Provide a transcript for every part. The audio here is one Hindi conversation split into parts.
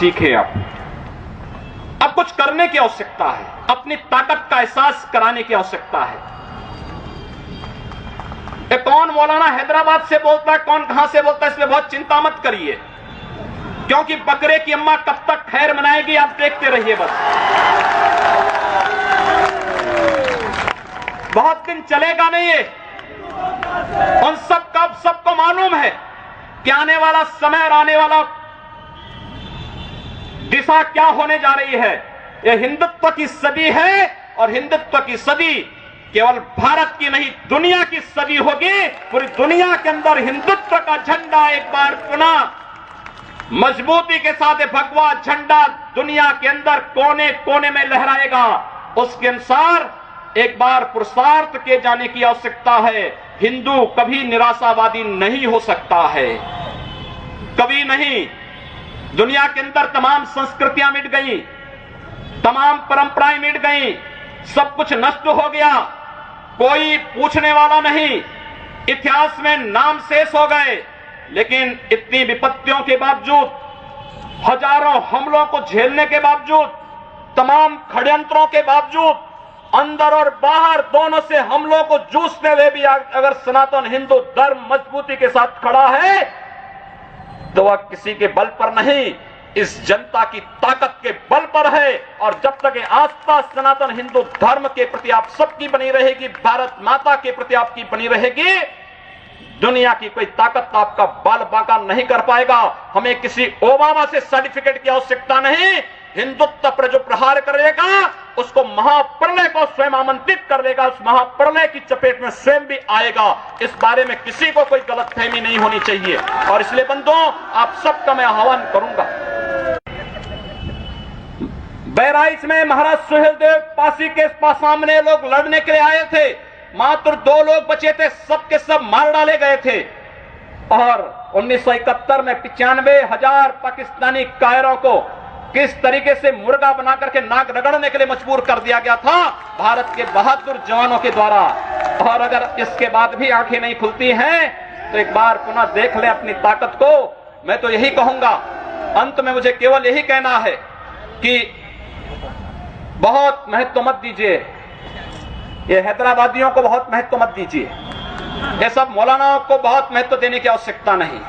सीखें। अब कुछ करने की आवश्यकता है, अपनी ताकत का एहसास कराने की आवश्यकता है। कौन मौलाना हैदराबाद से बोलता है, कौन कहां से बोलता है, इसमें बहुत चिंता मत करिए, क्योंकि बकरे की अम्मा कब तक खैर मनाएगी आप देखते रहिए। बस बहुत दिन चलेगा नहीं ये। उन सबको मालूम है कि आने वाला समय और आने वाला दिशा क्या होने जा रही है। यह हिंदुत्व की सदी है और हिंदुत्व की सदी केवल भारत की नहीं दुनिया की सदी होगी। पूरी दुनिया के अंदर हिंदुत्व का झंडा एक बार पुनः मजबूती के साथ भगवा झंडा दुनिया के अंदर कोने कोने में लहराएगा। उसके अनुसार एक बार पुरुषार्थ किए जाने की आवश्यकता है। हिंदू कभी निराशावादी नहीं हो सकता है, कभी नहीं। दुनिया के अंदर तमाम संस्कृतियां मिट गई, तमाम परंपराएं मिट गई, सब कुछ नष्ट हो गया, कोई पूछने वाला नहीं, इतिहास में नाम शेष हो गए। लेकिन इतनी विपत्तियों के बावजूद, हजारों हमलों को झेलने के बावजूद, तमाम षड्यंत्रों के बावजूद, अंदर और बाहर दोनों से हमलों को जूझते हुए भी अगर सनातन हिंदू धर्म मजबूती के साथ खड़ा है तो वह किसी के बल पर नहीं, इस जनता की ताकत के बल पर है। और जब तक ये आस्था सनातन हिंदू धर्म के प्रति आप सबकी बनी रहेगी, भारत माता के प्रति आपकी बनी रहेगी, दुनिया की कोई ताकत आपका बाल बांका नहीं कर पाएगा। हमें किसी ओबामा से सर्टिफिकेट की आवश्यकता नहीं। हिंदुत्व पर जो प्रहार करेगा उसको महाप्रलय को स्वयं आमंत्रित कर लेगा, उस महाप्रलय की चपेट में स्वयं भी आएगा। इस बारे में किसी को कोई गलतफहमी नहीं होनी चाहिए। और इसलिए बंधुओं, आप सबका मैं आह्वान करूंगा। बहराइच में महाराज सुहेलदेव पासी के सामने लोग लड़ने के लिए आए थे, मात्र 2 लोग बचे थे, सब के सब मार डाले गए थे। और 1971 में 95,000 पाकिस्तानी कायरों को किस तरीके से मुर्गा बना करके नाक रगड़ने के लिए मजबूर कर दिया गया था भारत के बहादुर जवानों के द्वारा। और अगर इसके बाद भी आंखें नहीं खुलती हैं तो एक बार पुनः देख लें अपनी ताकत को। मैं तो यही कहूंगा, अंत में मुझे केवल यही कहना है कि बहुत महत्व मत दीजिए, ये हैदराबादियों को बहुत महत्व मत दीजिए, ये सब मौलानाओं को बहुत महत्व देने की आवश्यकता नहीं।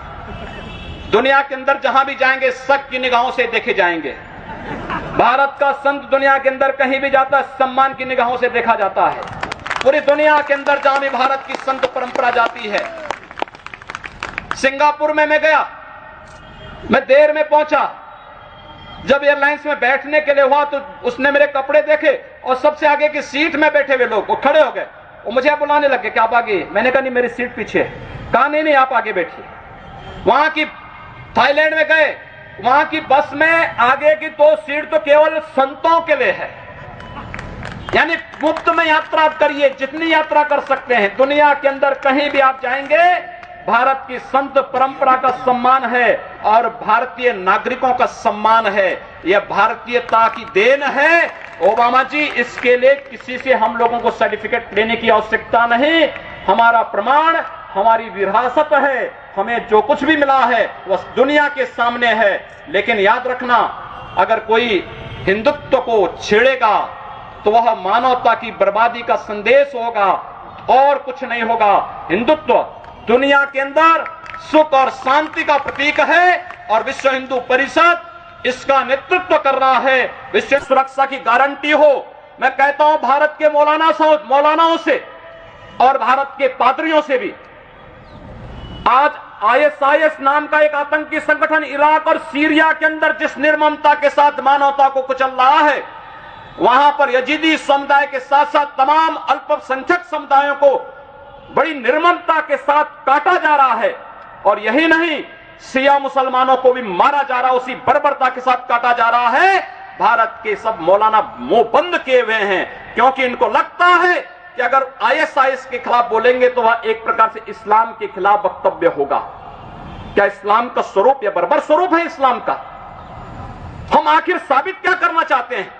दुनिया के अंदर जहां भी जाएंगे शक की निगाहों से देखे जाएंगे। भारत का संत दुनिया के अंदर कहीं भी जाता है सम्मान की निगाहों से देखा जाता है। पूरी दुनिया के अंदर जहां भी भारत की संत परंपरा जाती है। सिंगापुर में मैं गया, मैं देर में पहुंचा, जब एयरलाइंस में बैठने के लिए हुआ तो उसने मेरे कपड़े देखे और सबसे आगे की सीट में बैठे हुए लोग वो खड़े हो गए, वो मुझे बुलाने लगे कि आप आगे। मैंने कहा नहीं, मेरी सीट पीछे। कहा नहीं आप आगे बैठिए। वहां की थाईलैंड में गए, वहां की बस में आगे की 2 सीट तो केवल संतों के लिए है, यानी मुफ्त में यात्रा करिए, जितनी यात्रा कर सकते हैं। दुनिया के अंदर कहीं भी आप जाएंगे भारत की संत परंपरा का सम्मान है और भारतीय नागरिकों का सम्मान है। यह भारतीयता की देन है। ओबामा जी, इसके लिए किसी से हम लोगों को सर्टिफिकेट लेने की आवश्यकता नहीं। हमारा प्रमाण हमारी विरासत है, हमें जो कुछ भी मिला है वह दुनिया के सामने है। लेकिन याद रखना, अगर कोई हिंदुत्व को छेड़ेगा तो वह मानवता की बर्बादी का संदेश होगा और कुछ नहीं होगा। हिंदुत्व दुनिया के अंदर सुख और शांति का प्रतीक है और विश्व हिंदू परिषद इसका नेतृत्व कर रहा है। विश्व सुरक्षा की गारंटी हो। मैं कहता हूं भारत के मौलानाओं से और भारत के पादरियों से भी, आज ISIS नाम का एक आतंकी संगठन इराक और सीरिया के अंदर जिस निर्ममता के साथ मानवता को कुचल रहा है, वहां पर यजीदी समुदाय के साथ साथ तमाम अल्पसंख्यक समुदायों को बड़ी निर्ममता के साथ काटा जा रहा है। और यही नहीं, शिया मुसलमानों को भी मारा जा रहा है, उसी बर्बरता के साथ काटा जा रहा है। भारत के सब मौलाना मुंह बंद किए हुए हैं, क्योंकि इनको लगता है कि अगर ISIS के खिलाफ बोलेंगे तो वह एक प्रकार से इस्लाम के खिलाफ वक्तव्य होगा। क्या इस्लाम का स्वरूप या बर्बर स्वरूप है इस्लाम का? हम आखिर साबित क्या करना चाहते हैं?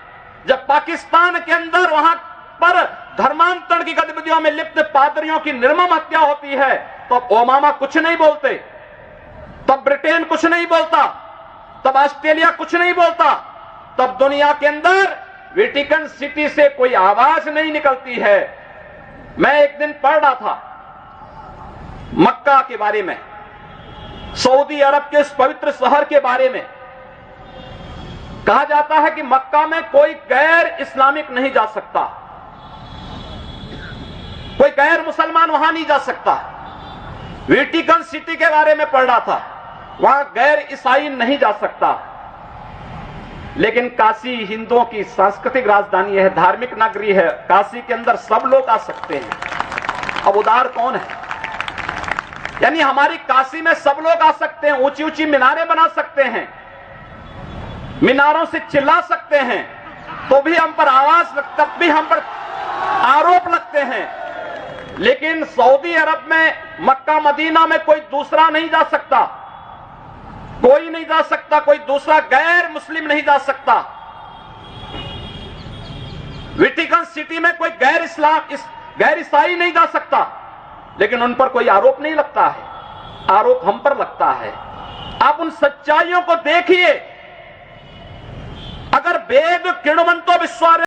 जब पाकिस्तान के अंदर वहां पर धर्मांतरण की गतिविधियों में लिप्त पादरियों की निर्मम हत्या होती है तो ओबामा कुछ नहीं बोलते, तब ब्रिटेन कुछ नहीं बोलता, तब ऑस्ट्रेलिया कुछ नहीं बोलता, तब दुनिया के अंदर वेटिकन सिटी से कोई आवाज नहीं निकलती है। मैं एक दिन पढ़ रहा था मक्का के बारे में, सऊदी अरब के उस पवित्र शहर के बारे में। कहा जाता है कि मक्का में कोई गैर इस्लामिक नहीं जा सकता, कोई गैर मुसलमान वहां नहीं जा सकता। वेटिकन सिटी के बारे में पढ़ रहा था, वहां गैर ईसाई नहीं जा सकता। लेकिन काशी हिंदुओं की सांस्कृतिक राजधानी है, धार्मिक नगरी है, काशी के अंदर सब लोग आ सकते हैं। अब उदार कौन है? यानी हमारी काशी में सब लोग आ सकते हैं, ऊंची ऊंची मीनारें बना सकते हैं, मीनारों से चिल्ला सकते हैं, तो भी हम पर आवाज, तब भी हम पर आरोप लगते हैं। लेकिन सऊदी अरब में, मक्का मदीना में कोई दूसरा नहीं जा सकता, कोई नहीं जा सकता, कोई दूसरा गैर मुस्लिम नहीं जा सकता। वेटिकन सिटी में कोई गैर ईसाई नहीं जा सकता, लेकिन उन पर कोई आरोप नहीं लगता है, आरोप हम पर लगता है। आप उन सच्चाइयों को देखिए। अगर वेद किण्वन्तो विश्वारे